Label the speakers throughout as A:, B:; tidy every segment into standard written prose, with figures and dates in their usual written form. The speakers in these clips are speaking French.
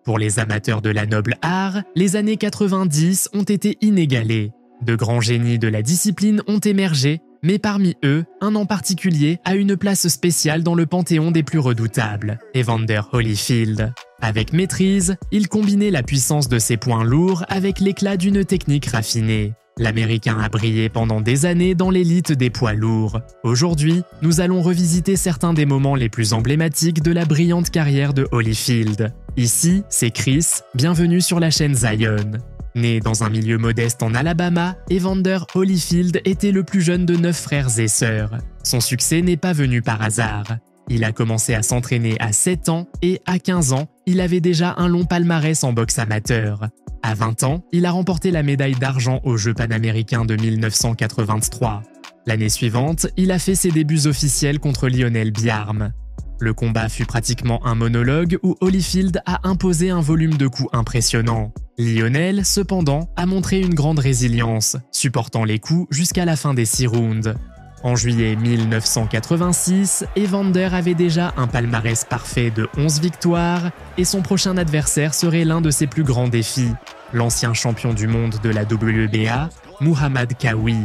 A: Pour les amateurs de la noble art, les années 90 ont été inégalées. De grands génies de la discipline ont émergé, mais parmi eux, un en particulier a une place spéciale dans le panthéon des plus redoutables, Evander Holyfield. Avec maîtrise, il combinait la puissance de ses poings lourds avec l'éclat d'une technique raffinée. L'Américain a brillé pendant des années dans l'élite des poids lourds. Aujourd'hui, nous allons revisiter certains des moments les plus emblématiques de la brillante carrière de Holyfield. Ici, c'est Chris, bienvenue sur la chaîne Zion. Né dans un milieu modeste en Alabama, Evander Holyfield était le plus jeune de 9 frères et sœurs. Son succès n'est pas venu par hasard. Il a commencé à s'entraîner à 7 ans et à 15 ans, il avait déjà un long palmarès en boxe amateur. À 20 ans, il a remporté la médaille d'argent aux Jeux panaméricains de 1983. L'année suivante, il a fait ses débuts officiels contre Lionel Biarm. Le combat fut pratiquement un monologue où Holyfield a imposé un volume de coups impressionnant. Lionel, cependant, a montré une grande résilience, supportant les coups jusqu'à la fin des 6 rounds. En juillet 1986, Evander avait déjà un palmarès parfait de 11 victoires et son prochain adversaire serait l'un de ses plus grands défis, l'ancien champion du monde de la WBA, Muhammad Qawi.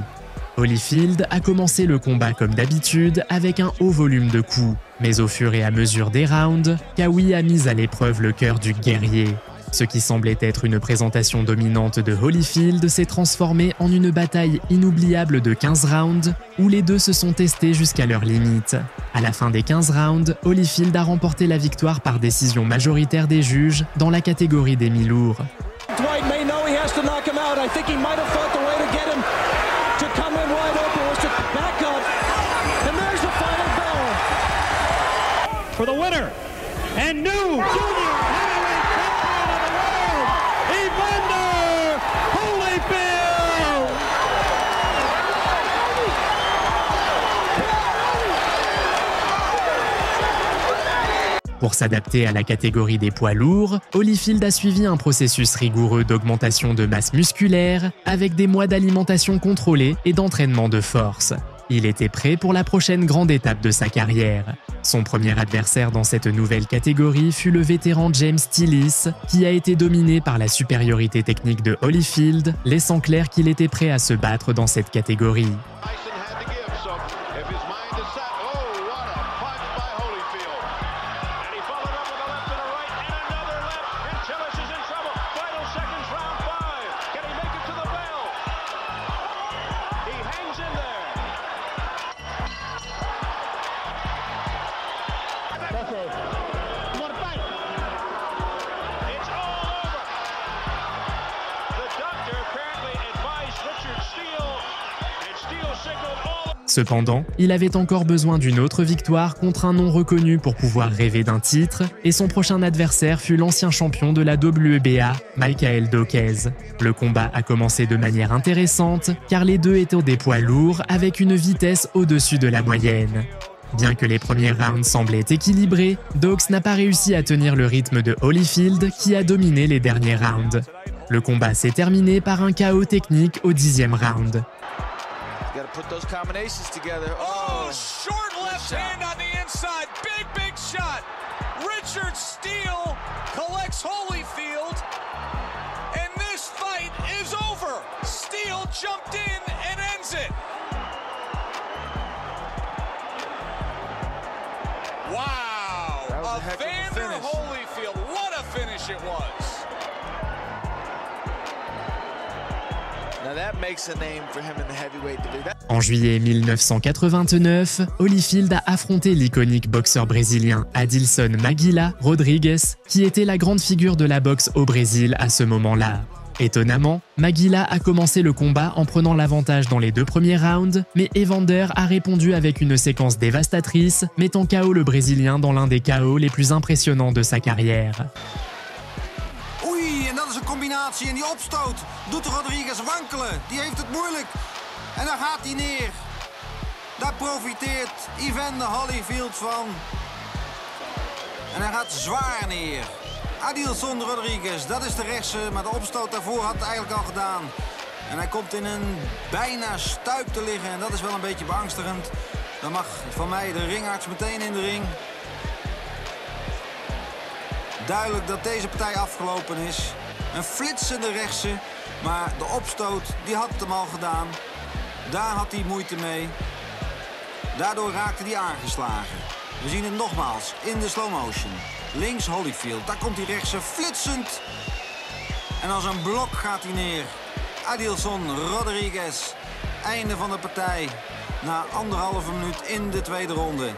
A: Holyfield a commencé le combat comme d'habitude avec un haut volume de coups, mais au fur et à mesure des rounds, Qawi a mis à l'épreuve le cœur du guerrier. Ce qui semblait être une présentation dominante de Holyfield s'est transformé en une bataille inoubliable de 15 rounds où les deux se sont testés jusqu'à leur limite. À la fin des 15 rounds, Holyfield a remporté la victoire par décision majoritaire des juges dans la catégorie des mi-lourds.
B: Dwight may know he has to knock him out. I think he might have thought the way to get him to come in wide open was to back up. And there's the final bell. For the winner and new junior heavyweight champion of the world, Evander Holyfield.
A: Pour s'adapter à la catégorie des poids lourds, Holyfield a suivi un processus rigoureux d'augmentation de masse musculaire avec des mois d'alimentation contrôlée et d'entraînement de force. Il était prêt pour la prochaine grande étape de sa carrière. Son premier adversaire dans cette nouvelle catégorie fut le vétéran James Tillis, qui a été dominé par la supériorité technique de Holyfield, laissant clair qu'il était prêt à se battre dans cette catégorie. Cependant, il avait encore besoin d'une autre victoire contre un nom reconnu pour pouvoir rêver d'un titre, et son prochain adversaire fut l'ancien champion de la WBA, Michael Daukaus. Le combat a commencé de manière intéressante, car les deux étaient des poids lourds avec une vitesse au-dessus de la moyenne. Bien que les premiers rounds semblaient équilibrés, Daukaus n'a pas réussi à tenir le rythme de Holyfield qui a dominé les derniers rounds. Le combat s'est terminé par un KO technique au 10e round.
C: Put those combinations together.
D: Oh, short left hand on the inside. Big shot. Richard Steele collects Holyfield. And this fight is over. Steele jumped in and ends it. Wow. Evander Holyfield. What a finish it was.
A: En juillet 1989, Holyfield a affronté l'iconique boxeur brésilien Adilson Maguila Rodrigues, qui était la grande figure de la boxe au Brésil à ce moment-là. Étonnamment, Maguila a commencé le combat en prenant l'avantage dans les 2 premiers rounds, mais Evander a répondu avec une séquence dévastatrice, mettant KO le Brésilien dans l'un des KO les plus impressionnants de sa carrière.
E: En dat is een combinatie en die opstoot doet Rodriguez wankelen. Die heeft het moeilijk. En dan gaat hij neer. Daar profiteert Evander Holyfield van. En hij gaat zwaar neer. Adilson Rodriguez, dat is de rechtse, maar de opstoot daarvoor had het eigenlijk al gedaan. En hij komt in een bijna stuip te liggen en dat is wel een beetje beangstigend. Dan mag van mij de ringarts meteen in de ring. duidelijk dat deze partij afgelopen is. Een flitsende rechtse, maar de opstoot die had het hem al gedaan. Daar had hij moeite mee. Daardoor raakte hij aangeslagen. We zien het nogmaals in de slow motion. Links Holyfield, daar komt die rechtse flitsend. En als een blok gaat hij neer. Adilson Rodriguez. Einde van de partij. Na 1,5 minuut in de tweede ronde.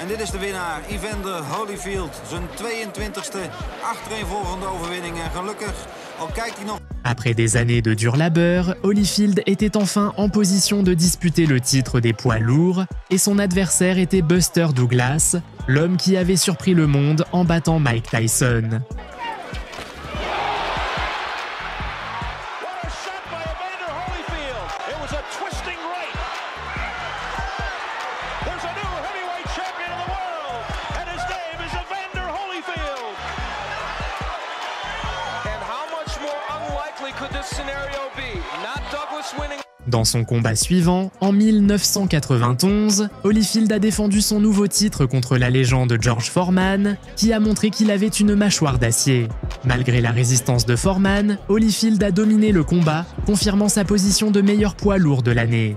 E: En dit is de winnaar, Evander Holyfield. Zijn 22e achtereenvolgende overwinning. En gelukkig, al kijkt hij nog...
A: Après des années de dur labeur, Holyfield était enfin en position de disputer le titre des poids lourds et son adversaire était Buster Douglas, l'homme qui avait surpris le monde en battant Mike Tyson. Dans son combat suivant, en 1991, Holyfield a défendu son nouveau titre contre la légende George Foreman, qui a montré qu'il avait une mâchoire d'acier. Malgré la résistance de Foreman, Holyfield a dominé le combat, confirmant sa position de meilleur poids lourd de l'année.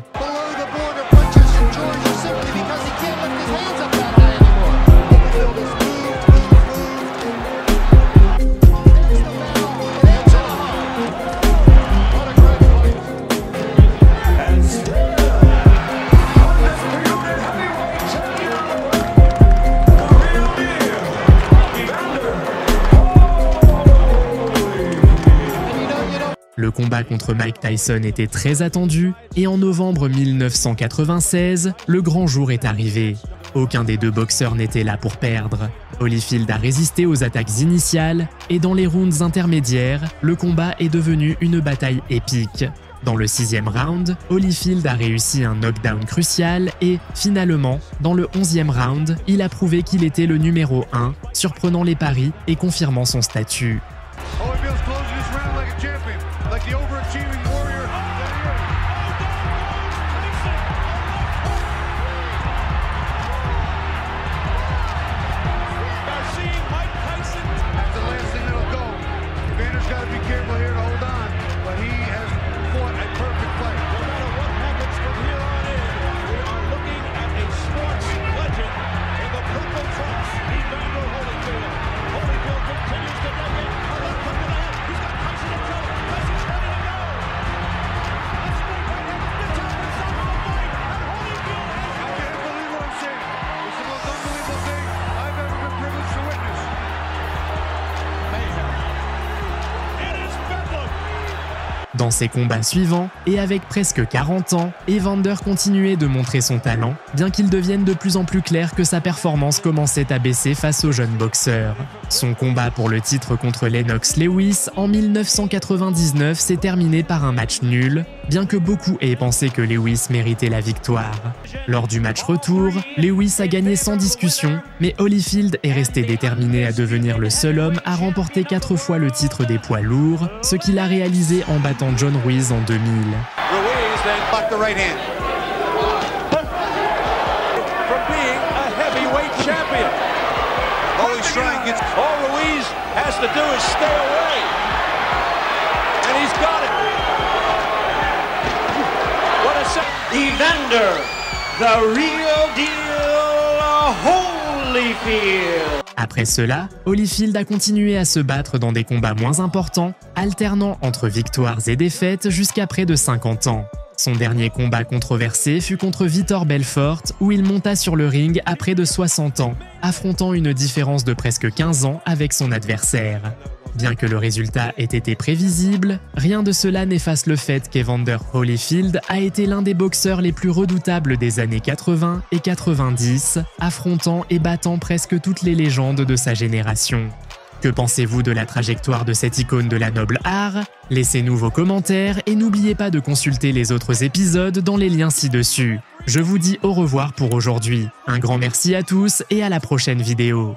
A: Le combat contre Mike Tyson était très attendu et en novembre 1996, le grand jour est arrivé. Aucun des deux boxeurs n'était là pour perdre. Holyfield a résisté aux attaques initiales et dans les rounds intermédiaires, le combat est devenu une bataille épique. Dans le 6e round, Holyfield a réussi un knockdown crucial et, finalement, dans le 11e round, il a prouvé qu'il était le numéro 1, surprenant les paris et confirmant son statut.
F: Like the overachieving warrior that he is. Now seeing Mike Tyson. That's the last thing that'll go. Evander's got to be careful here to hold on, but he has fought a perfect fight. No matter what happens from here on in, we are looking at a sports legend in the purple trunks, Evander Holyfield. Holyfield continues to make it. A left hook to the head. He's got Tyson in trouble. Tyson's ready to go. Let's bring right in the top and stop the fight. And Holyfield has it. I can't believe what I'm saying. It's the most unbelievable thing I've ever been privileged to witness. Amazing. It is Bedlam.
A: Dans ses combats suivants, et avec presque 40 ans, Evander continuait de montrer son talent, bien qu'il devienne de plus en plus clair que sa performance commençait à baisser face aux jeunes boxeurs. Son combat pour le titre contre Lennox Lewis en 1999 s'est terminé par un match nul, bien que beaucoup aient pensé que Lewis méritait la victoire. Lors du match retour, Lewis a gagné sans discussion, mais Holyfield est resté déterminé à devenir le seul homme à remporter 4 fois le titre des poids lourds, ce qu'il a réalisé en battant John Ruiz en 2000.
F: Ruiz then blocked the right hand.
B: From being a heavyweight champion.
F: Holy's trying gets.
B: All Ruiz has to do is stay away. And he's got it. What a set.
G: Evander, the real deal, Holyfield.
A: Après cela, Holyfield a continué à se battre dans des combats moins importants, alternant entre victoires et défaites jusqu'à près de 50 ans. Son dernier combat controversé fut contre Vitor Belfort, où il monta sur le ring à près de 60 ans, affrontant une différence de presque 15 ans avec son adversaire. Bien que le résultat ait été prévisible, rien de cela n'efface le fait qu'Evander Holyfield a été l'un des boxeurs les plus redoutables des années 80 et 90, affrontant et battant presque toutes les légendes de sa génération. Que pensez-vous de la trajectoire de cette icône de la noble art? Laissez-nous vos commentaires et n'oubliez pas de consulter les autres épisodes dans les liens ci-dessus. Je vous dis au revoir pour aujourd'hui. Un grand merci à tous et à la prochaine vidéo.